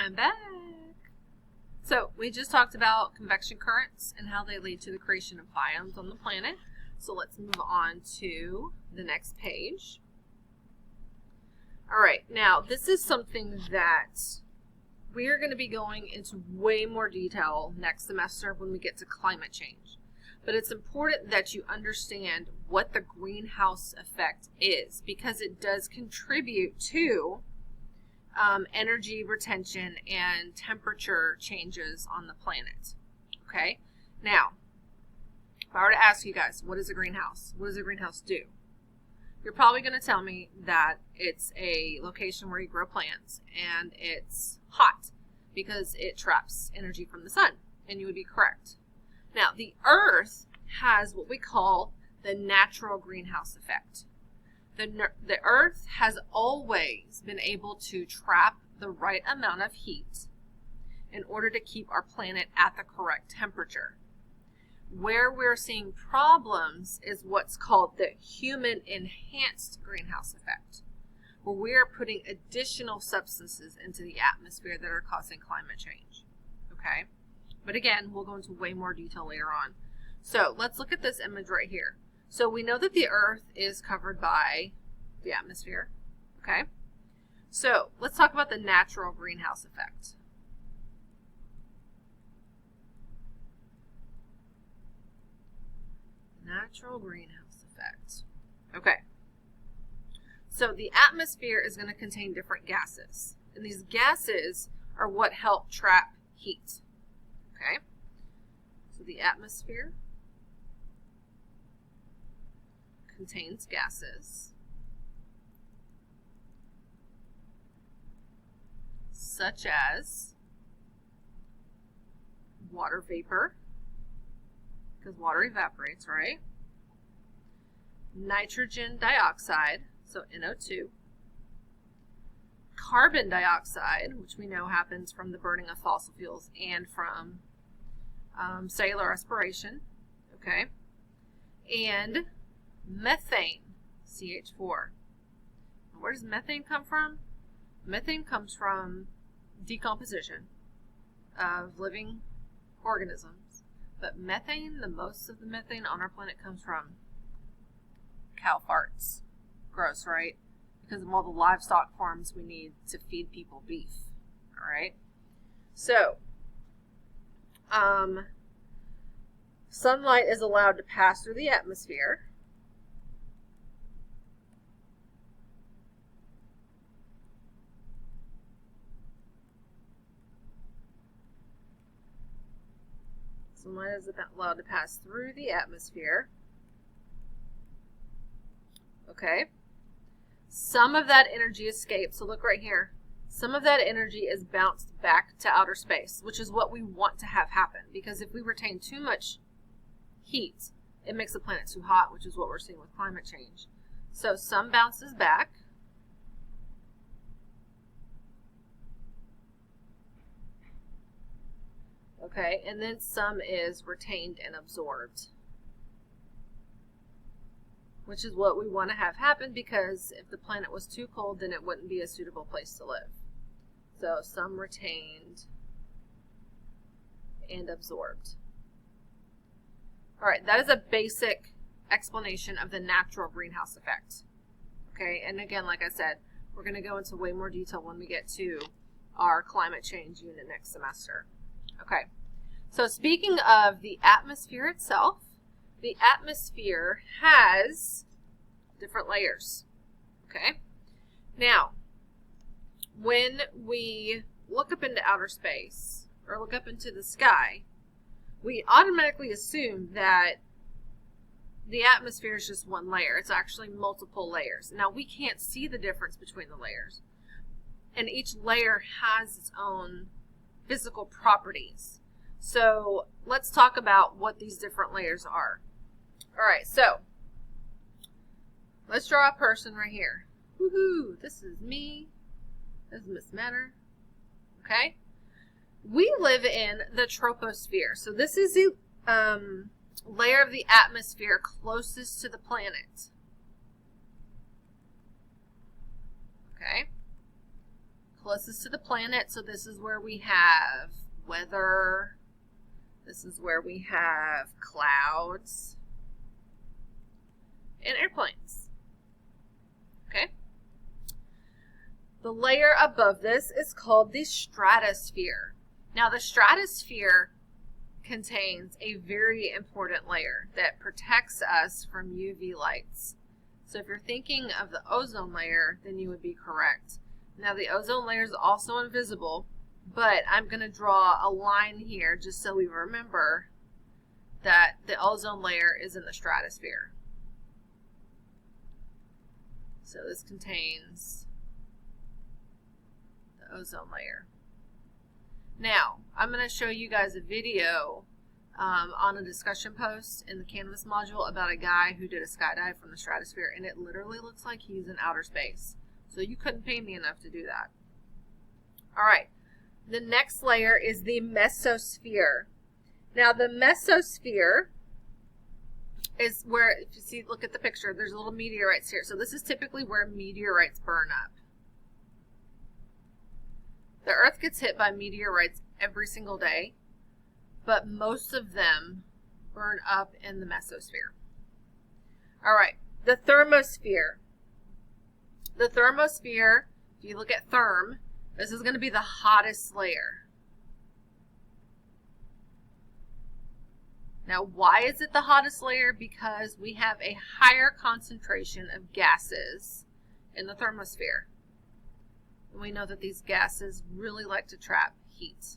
I'm back. So we just talked about convection currents and how they lead to the creation of biomes on the planet. So let's move on to the next page. All right, now this is something that we are going to be going into way more detail next semester when we get to climate change. But it's important that you understand what the greenhouse effect is, because it does contribute to energy retention and temperature changes on the planet. Okay, now if I were to ask you guys, what is a greenhouse? What does a greenhouse do? You're probably going to tell me that it's a location where you grow plants and it's hot because it traps energy from the sun, and you would be correct. Now, the Earth has what we call the natural greenhouse effect. The Earth has always been able to trap the right amount of heat in order to keep our planet at the correct temperature. Where we're seeing problems is what's called the human-enhanced greenhouse effect, where we are putting additional substances into the atmosphere that are causing climate change. Okay? But again, we'll go into way more detail later on. So let's look at this image right here. So we know that the Earth is covered by the atmosphere. Okay? So let's talk about the natural greenhouse effect. Natural greenhouse effect. Okay. So the atmosphere is going to contain different gases. And these gases are what help trap heat. Okay? So the atmosphere contains gases such as water vapor, because water evaporates, right? Nitrogen dioxide, so NO2. Carbon dioxide, which we know happens from the burning of fossil fuels and from cellular respiration, okay? And methane, CH4. Where does methane come from? Methane comes from decomposition of living organisms. But methane, the most of the methane on our planet comes from cow farts. Gross, right? Because of all the livestock farms we need to feed people beef. All right? So, sunlight is allowed to pass through the atmosphere. Sunlight is allowed to pass through the atmosphere. Okay. Some of that energy escapes. So look right here. Some of that energy is bounced back to outer space, which is what we want to have happen. Because if we retain too much heat, it makes the planet too hot, which is what we're seeing with climate change. So some bounces back. Okay, and then some is retained and absorbed, which is what we want to have happen, because if the planet was too cold, then it wouldn't be a suitable place to live. So some retained and absorbed. All right, that is a basic explanation of the natural greenhouse effect. Okay, and again, like I said, we're going to go into way more detail when we get to our climate change unit next semester. Okay, so speaking of the atmosphere itself, the atmosphere has different layers. Okay, now when we look up into outer space or look up into the sky, we automatically assume that the atmosphere is just one layer. It's actually multiple layers. Now, we can't see the difference between the layers, and each layer has its own physical properties. So let's talk about what these different layers are. All right, so let's draw a person right here. Woohoo! This is me. This is Miss Matter. Okay? We live in the troposphere. So this is the layer of the atmosphere closest to the planet. Okay? closest to the planet. So this is where we have weather. This is where we have clouds and airplanes. Okay. The layer above this is called the stratosphere. Now the stratosphere contains a very important layer that protects us from UV lights. So if you're thinking of the ozone layer, then you would be correct. Now the ozone layer is also invisible, but I'm going to draw a line here just so we remember that the ozone layer is in the stratosphere. So this contains the ozone layer. Now, I'm going to show you guys a video on a discussion post in the Canvas module about a guy who did a skydive from the stratosphere, and it literally looks like he's in outer space. So you couldn't pay me enough to do that. All right. The next layer is the mesosphere. Now the mesosphere is where, if you see, look at the picture, there's little meteorites here. So this is typically where meteorites burn up. The Earth gets hit by meteorites every single day, but most of them burn up in the mesosphere. All right, the thermosphere. The thermosphere, if you look at therm, this is going to be the hottest layer. Now, why is it the hottest layer? Because we have a higher concentration of gases in the thermosphere. And we know that these gases really like to trap heat.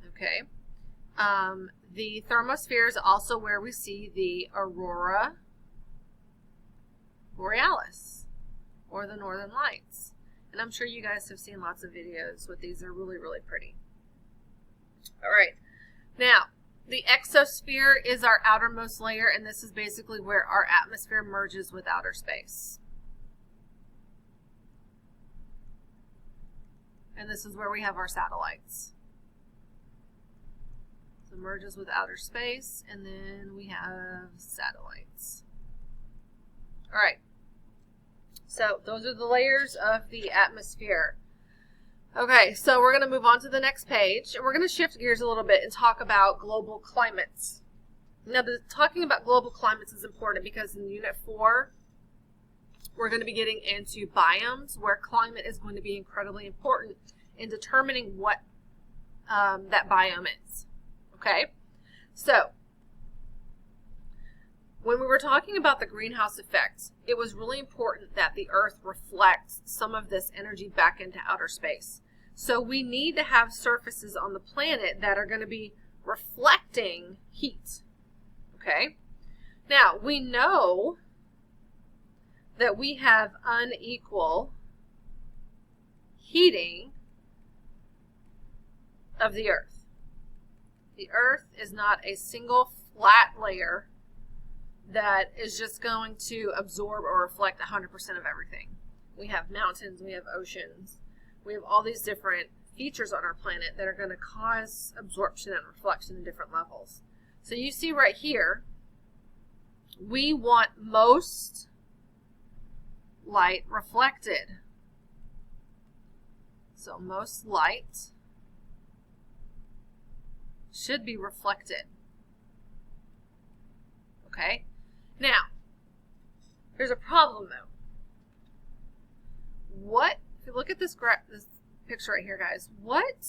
Okay. The thermosphere is also where we see the aurora borealis, or the northern lights. And I'm sure you guys have seen lots of videos with these. They're really, really pretty. All right. Now, the exosphere is our outermost layer, and this is basically where our atmosphere merges with outer space. And this is where we have our satellites. So merges with outer space, and then we have satellites. All right. So those are the layers of the atmosphere. Okay, so we're going to move on to the next page, and we're going to shift gears a little bit and talk about global climates. Now, talking about global climates is important because in Unit 4, we're going to be getting into biomes, where climate is going to be incredibly important in determining what that biome is. Okay, so when we were talking about the greenhouse effect, it was really important that the Earth reflects some of this energy back into outer space. So we need to have surfaces on the planet that are going to be reflecting heat. Okay? Now, we know that we have unequal heating of the Earth. The Earth is not a single flat layer that is just going to absorb or reflect 100% of everything. We have mountains, we have oceans, we have all these different features on our planet that are going to cause absorption and reflection in different levels. So you see right here, we want most light reflected. So most light should be reflected. Okay? Now, there's a problem though. If you look at this picture right here, guys, what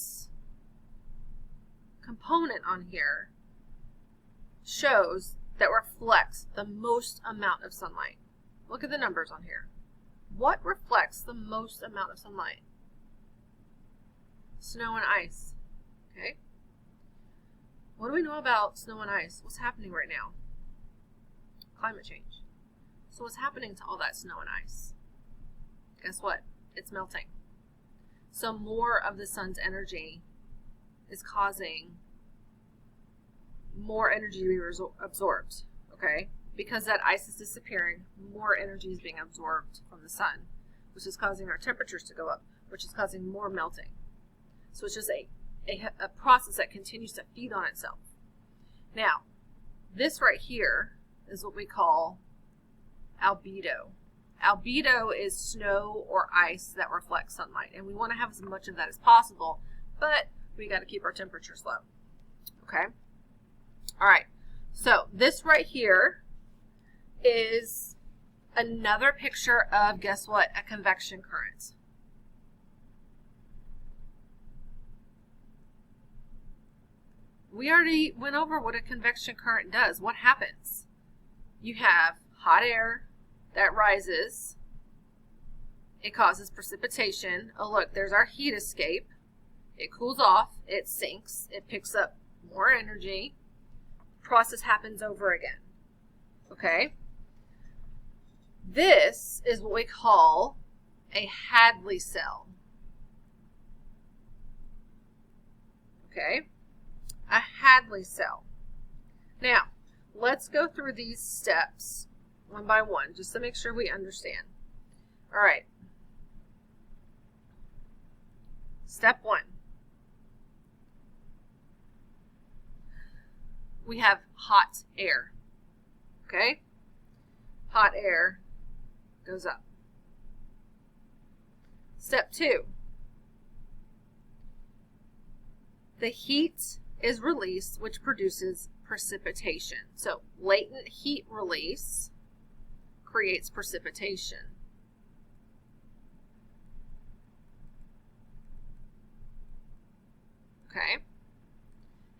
component on here shows that reflects the most amount of sunlight? Look at the numbers on here. What reflects the most amount of sunlight? Snow and ice. Okay? What do we know about snow and ice? What's happening right now? Climate change. So what's happening to all that snow and ice? Guess what? It's melting. So more of the sun's energy is causing more energy to be absorbed. Okay? Because that ice is disappearing, more energy is being absorbed from the sun, which is causing our temperatures to go up, which is causing more melting. So it's just a process that continues to feed on itself. Now, this right here is what we call albedo. Albedo is snow or ice that reflects sunlight, and we want to have as much of that as possible, but we got to keep our temperatures low. Okay? All right. So this right here is another picture of, guess what, a convection current. We already went over what a convection current does. What happens? You have hot air that rises. It causes precipitation. Oh, look, there's our heat escape. It cools off. It sinks. It picks up more energy. The process happens over again. Okay? This is what we call a Hadley cell. Okay? A Hadley cell. Now, let's go through these steps one by one, just to make sure we understand. All right. Step 1. We have hot air. Okay? Hot air goes up. Step 2. The heat is released, which produces precipitation. So latent heat release creates precipitation. Okay.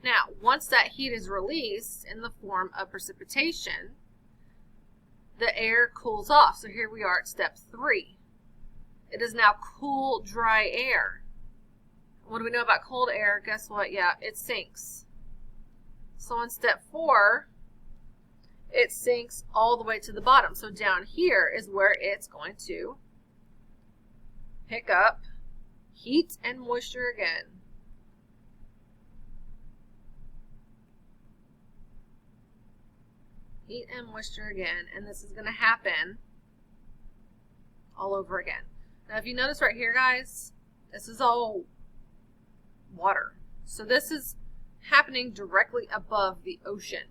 Now, once that heat is released in the form of precipitation, the air cools off. So here we are at step 3. It is now cool, dry air. What do we know about cold air? Guess what? Yeah, it sinks. So in step 4, it sinks all the way to the bottom. So down here is where it's going to pick up heat and moisture again. Heat and moisture again. And this is going to happen all over again. Now, if you notice right here, guys, this is all water. So this is happening directly above the ocean.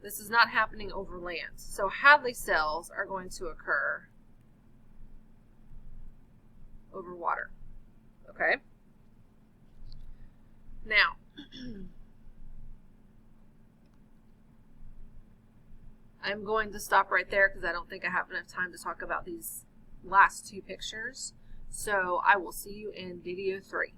This is not happening over land. So Hadley cells are going to occur over water. Okay? Now, I'm going to stop right there because I don't think I have enough time to talk about these last 2 pictures. So I will see you in video 3.